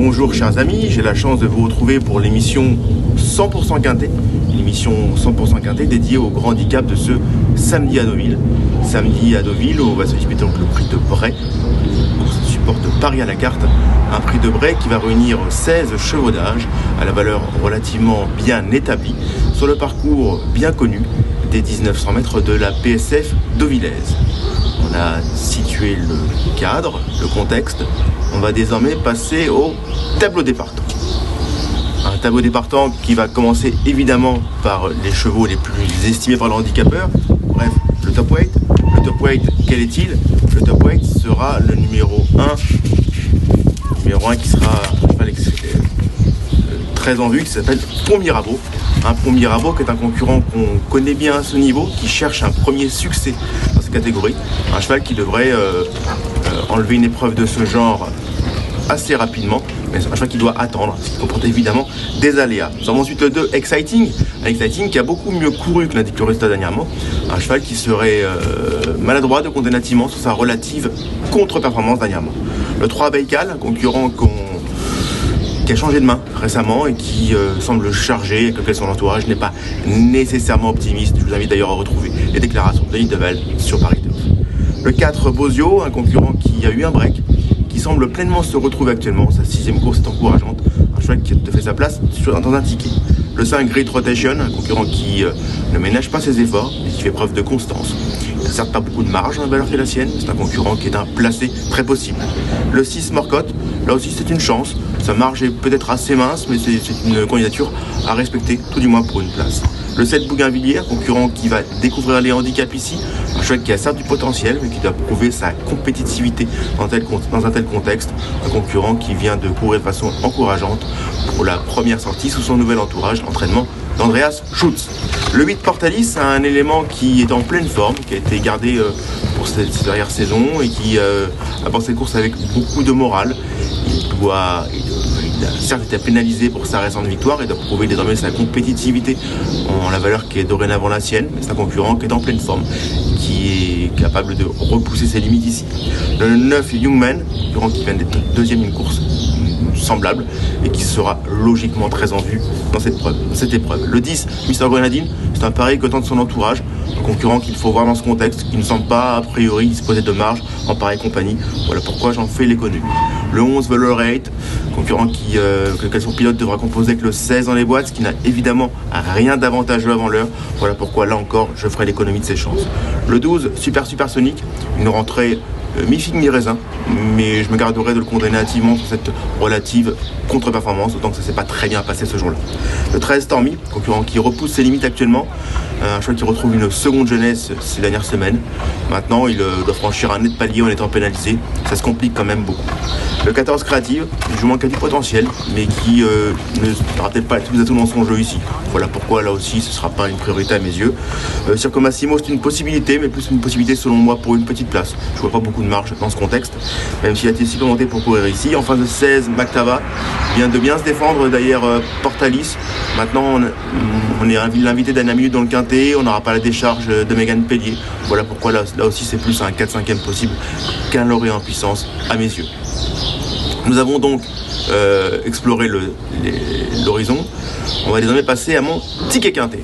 Bonjour chers amis, j'ai la chance de vous retrouver pour l'émission 100% Quintet, une émission 100% Quintet dédiée au grand handicap de ce samedi à Deauville. Samedi à Deauville, on va se disputer donc le prix de Bray, course support de Paris à la carte, un prix de Bray qui va réunir 16 chevaux d'âge à la valeur relativement bien établie sur le parcours bien connu des 1900 mètres de la PSF deauvillaise. On a situé le cadre, le contexte. On va désormais passer au tableau des partants. Un tableau des partants qui va commencer évidemment par les chevaux les plus estimés par le handicapeur. Bref, le top weight. Le top weight, quel est-il? Le top weight sera le numéro 1. Numéro 1 qui sera très en vue, qui s'appelle Pont Mirabeau. Un Pont Mirabeau qui est un concurrent qu'on connaît bien à ce niveau, qui cherche un premier succès dans cette catégorie. Un cheval qui devrait enlever une épreuve de ce genre assez rapidement, mais c'est un cheval qui doit attendre, ce qui comporte évidemment des aléas. Nous avons ensuite le 2, Exciting, qui a beaucoup mieux couru que l'indique le résultat dernièrement. Un cheval qui serait maladroit de compter nativement sur sa relative contre-performance dernièrement. Le 3, Baikal, un concurrent qui a changé de main récemment et qui semble chargé, que son entourage n'est pas nécessairement optimiste. Je vous invite d'ailleurs à retrouver les déclarations de Denis Deval sur Paris 2. Le 4, Bozio, un concurrent qui a eu un break, qui semble pleinement se retrouver actuellement. Sa 6e course est encourageante, un cheval qui te fait sa place dans un ticket. Le 5, Great Rotation, un concurrent qui ne ménage pas ses efforts et qui fait preuve de constance. Il n'a certes pas beaucoup de marge dans la valeur qui est la sienne, c'est un concurrent qui est un placé très possible. Le 6, Morcotte, là aussi c'est une chance. Sa marge est peut-être assez mince, mais c'est une candidature à respecter, tout du moins pour une place. Le 7, Bougainvilliers, concurrent qui va découvrir les handicaps ici. Un cheval qui a certes du potentiel, mais qui doit prouver sa compétitivité dans un tel contexte. Un concurrent qui vient de courir de façon encourageante pour la première sortie sous son nouvel entourage, l'entraînement d'Andreas Schutz. Le 8, Portalis, un élément qui est en pleine forme, qui a été gardé pour cette dernière saison et qui apporte cette course avec beaucoup de morale. Il a certes été pénalisé pour sa récente victoire et doit prouver désormais sa compétitivité en la valeur qui est dorénavant la sienne, mais c'est un concurrent qui est en pleine forme, qui est capable de repousser ses limites ici. Le 9, Youngman, concurrent qui vient d'être deuxième d'une course semblable et qui sera logiquement très en vue dans cette épreuve. Le 10, Mr Grenadine, c'est un pari que tente son entourage, un concurrent qu'il faut voir dans ce contexte, qui ne semble pas a priori disposer de marge en pareille compagnie. Voilà pourquoi j'en fais l'économie. Le 11, Valorate, concurrent que son pilote devra composer avec le 16 dans les boîtes, ce qui n'a évidemment rien d'avantageux avant l'heure. Voilà pourquoi là encore je ferai l'économie de ses chances. Le 12, Supersonic, une rentrée mi-figue mi-raisin, mais je me garderai de le condamner hâtivement sur cette relative contre-performance, d'autant que ça ne s'est pas très bien passé ce jour-là. Le 13, Stormy, concurrent qui repousse ses limites actuellement, un cheval qui retrouve une seconde jeunesse ces dernières semaines. Maintenant, il doit franchir un net palier en étant pénalisé, ça se complique quand même beaucoup. Le 14, Créative, je manque à du potentiel, mais qui ne peut-être pas tous les atouts dans son jeu ici. Voilà pourquoi là aussi ce ne sera pas une priorité à mes yeux. Circo Massimo, c'est une possibilité, mais plus une possibilité selon moi pour une petite place. Je vois pas beaucoup de marge dans ce contexte, même s'il a été supplémenté pour courir ici. En phase de 16, Mactava vient de bien se défendre, d'ailleurs Portalis. Maintenant on est l'invité d'Anna Minute dans le quintet, on n'aura pas la décharge de Megan Pellier. Voilà pourquoi là aussi c'est plus un 4-5e possible qu'un lauréat en puissance à mes yeux. Nous avons donc exploré l'horizon. On va désormais passer à mon ticket quintet.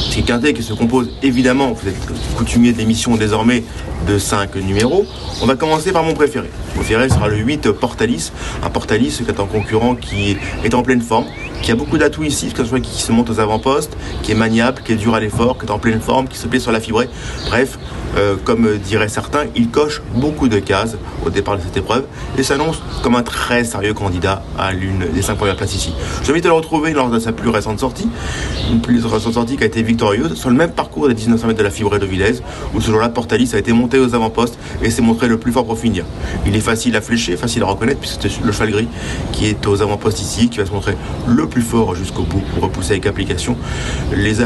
Ticket quintet qui se compose évidemment, vous êtes coutumier d'émissions désormais, de 5 numéros. On va commencer par mon préféré. Mon préféré sera le 8, Portalis. Un Portalis qui est un concurrent qui est en pleine forme, qui a beaucoup d'atouts ici, parce que qui se monte aux avant-postes, qui est maniable, qui est dur à l'effort, qui est en pleine forme, qui se plaît sur la fibrée. Bref, comme diraient certains, il coche beaucoup de cases au départ de cette épreuve et s'annonce comme un très sérieux candidat à l'une des 5 premières places ici. Je vous invite à le retrouver lors de sa plus récente sortie, une plus récente sortie qui a été victorieuse sur le même parcours des 1900 mètres de la fibrée deauvillaise, où ce jour-là, Portalis a été monté aux avant-postes et s'est montré le plus fort pour finir. Il est facile à flécher, facile à reconnaître, puisque c'est le cheval gris qui est aux avant-postes ici, qui va se montrer le plus fort jusqu'au bout pour repousser avec application les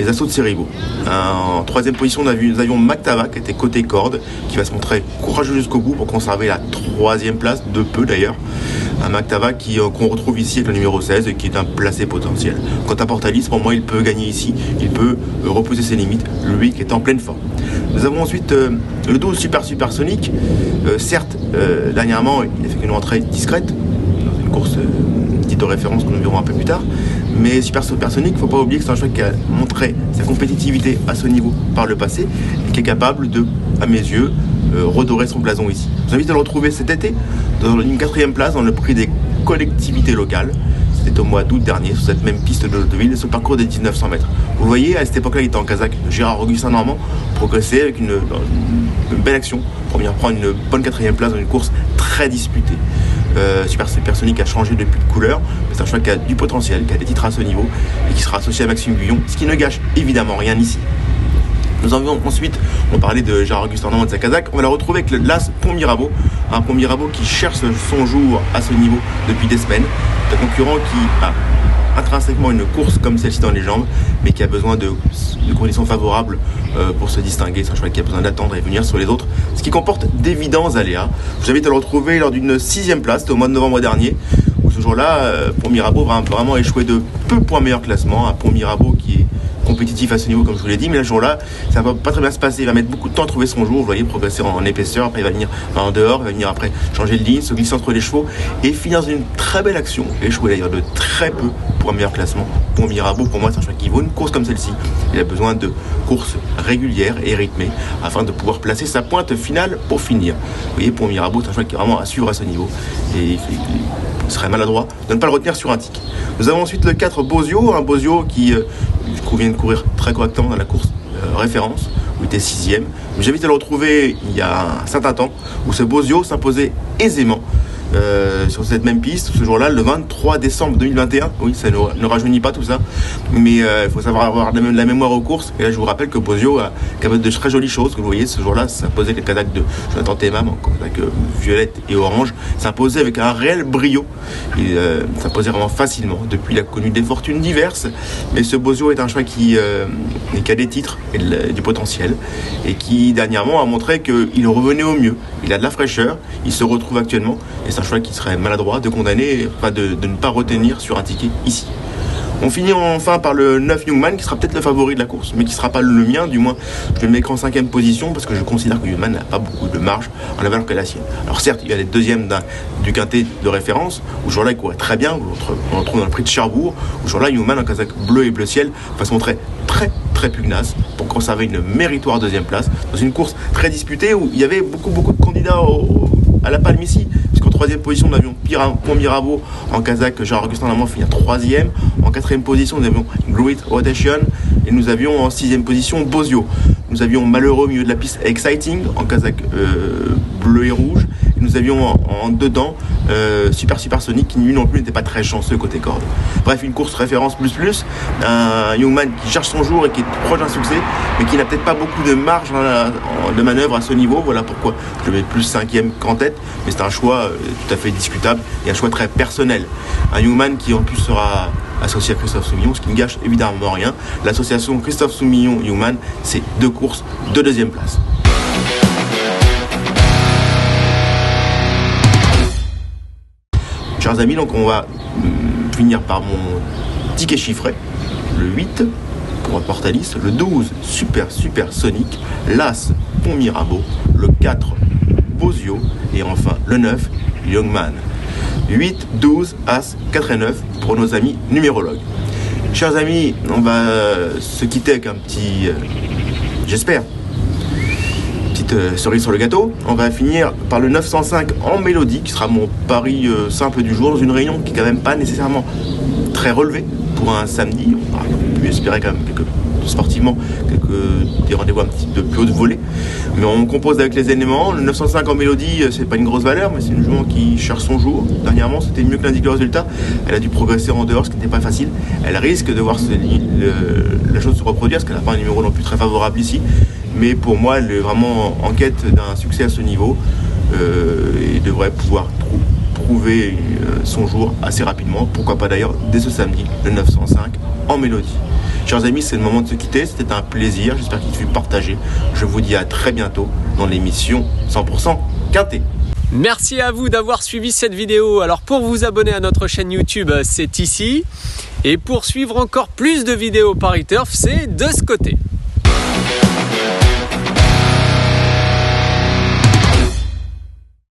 assauts de ses rivaux. En 3e position, nous avions Mactava qui était côté corde, qui va se montrer courageux jusqu'au bout pour conserver la 3e place, de peu d'ailleurs. Un Mactava qu'on retrouve ici avec le numéro 16 et qui est un placé potentiel. Quant à Portalis, pour moi, il peut gagner ici, il peut veut reposer ses limites, lui qui est en pleine forme. Nous avons ensuite le 12 Supersonic. Certes, dernièrement, il a fait une entrée discrète dans une course dite de référence que nous verrons un peu plus tard. Mais Supersonic, il ne faut pas oublier que c'est un cheval qui a montré sa compétitivité à ce niveau par le passé et qui est capable de, à mes yeux, redorer son blason ici. Je vous invite à le retrouver cet été dans une 4e place dans le prix des collectivités locales. C'était au mois d'août dernier, sur cette même piste de ville, sur le parcours des 1900 mètres. Vous voyez, à cette époque-là, il était en casaque de Gérard Augustin Normand, progressé avec une belle action pour venir prendre une bonne 4e place dans une course très disputée. Supersonic a changé depuis de couleur, mais c'est un cheval qui a du potentiel, qui a des titres à ce niveau et qui sera associé à Maxime Guyon, ce qui ne gâche évidemment rien ici. Nous avions ensuite, on parlait de Gérard Augustin Normand de sa casaque, on va la retrouver avec l'As Pont Mirabeau, un Pont Mirabeau qui cherche son jour à ce niveau depuis des semaines, un concurrent qui a intrinsèquement une course comme celle-ci dans les jambes, mais qui a besoin de conditions favorables pour se distinguer. C'est un cheval qui a besoin d'attendre et venir sur les autres, ce qui comporte d'évidents aléas. Je vous invite à le retrouver lors d'une 6e place, c'était au mois de novembre dernier, où ce jour-là, Pont Mirabeau va vraiment échouer de peu points meilleur classement, un Pont Mirabeau qui est compétitif à ce niveau, comme je vous l'ai dit, mais le jour-là, ça va pas très bien se passer. Il va mettre beaucoup de temps à trouver son jour. Vous voyez, progresser en épaisseur. Après, il va venir en dehors. Il va venir après changer de ligne, se glisser entre les chevaux et finir dans une très belle action. Échouer d'ailleurs de très peu pour un meilleur classement. Pont Mirabeau, pour moi, c'est un cheval qui vaut une course comme celle-ci. Il a besoin de courses régulières et rythmées afin de pouvoir placer sa pointe finale pour finir. Vous voyez, Pont Mirabeau, c'est un cheval qui est vraiment à suivre à ce niveau. Et il serait maladroit de ne pas le retenir sur un tic. Nous avons ensuite le 4 Bozio, un Bozio qui vient de courir très correctement dans la course référence, où il était 6e. J'invite à le retrouver il y a un certain temps, où ce Bozio s'imposait aisément sur cette même piste, ce jour-là, le 23 décembre 2021. Oui, ça ne rajeunit pas tout ça, mais il faut savoir avoir la mémoire aux courses. Et là, je vous rappelle que Bozio a capable de très jolies choses. Vous voyez, ce jour-là, ça s'imposait avec les Cadillacs de Jonathan Thémam, avec violette et orange. Ça s'imposait avec un réel brio. Il s'imposait vraiment facilement. Depuis, il a connu des fortunes diverses, mais ce Bozio est un cheval qui a des titres et du potentiel, et qui dernièrement a montré qu'il revenait au mieux. Il a de la fraîcheur, il se retrouve actuellement, et c'est un cheval qui serait maladroit de condamner, enfin de ne pas retenir sur un ticket ici. On finit enfin par le 9 Youngman, qui sera peut-être le favori de la course, mais qui ne sera pas le mien, du moins je le mettrai en 5e position, parce que je considère que Youngman n'a pas beaucoup de marge en la valeur que la sienne. Alors certes, il y a les deuxièmes du quintet de référence, où ce jour-là il courait très bien, on le trouve dans le prix de Cherbourg, où ce jour-là Youngman en casaque bleu et bleu ciel va se montrer très pugnace pour conserver une méritoire 2e place, dans une course très disputée où il y avait beaucoup de candidats à la palme ici, puisqu'en 3e position nous avions Pont Mirabeau en casaque Gérard Augustin Normand finir 3e, en 4e position nous avions Great Rotation, et nous avions en 6e position Bozio. Nous avions Malheureux au milieu de la piste Exciting en casaque bleu et rouge, et nous avions en dedans Supersonic qui lui non plus n'était pas très chanceux côté corde. Bref, une course référence plus, un Youngman qui cherche son jour et qui est proche d'un succès, mais qui n'a peut-être pas beaucoup de marge de manœuvre à ce niveau. Voilà pourquoi je le mets plus 5e qu'en tête, mais c'est un choix tout à fait discutable et un choix très personnel. Un Youngman qui en plus sera associé à Christophe Soumillon, ce qui ne gâche évidemment rien. L'association Christophe Soumillon-Youngman, c'est 2 courses de 2e place. Chers amis, donc on va finir par mon ticket chiffré. Le 8 pour Portalis, le 12 Supersonic, l'As Pont Mirabeau, le 4 Bozio et enfin le 9 Youngman. 8, 12, As, 4 et 9 pour nos amis numérologues. Chers amis, on va se quitter avec un petit, j'espère, cerise sur le gâteau. On va finir par le 905 en mélodie, qui sera mon pari simple du jour, dans une réunion qui est quand même pas nécessairement très relevée pour un samedi. On a pu espérer quand même sportivement des rendez-vous un petit peu plus haut de volée, mais on compose avec les éléments. Le 905 en mélodie, c'est pas une grosse valeur, mais c'est une jument qui cherche son jour. Dernièrement, c'était mieux que l'indique le résultat. Elle a dû progresser en dehors, ce qui n'était pas facile. Elle risque de voir la chose se reproduire, parce qu'elle n'a pas un numéro non plus très favorable ici. Mais pour moi, elle est vraiment en quête d'un succès à ce niveau et devrait pouvoir trouver son jour assez rapidement. Pourquoi pas d'ailleurs dès ce samedi, le 905 en mélodie. Chers amis, c'est le moment de se quitter. C'était un plaisir. J'espère qu'il fut partagé. Je vous dis à très bientôt dans l'émission 100% Quintet. Merci à vous d'avoir suivi cette vidéo. Alors pour vous abonner à notre chaîne YouTube, c'est ici. Et pour suivre encore plus de vidéos Paris Turf, c'est de ce côté.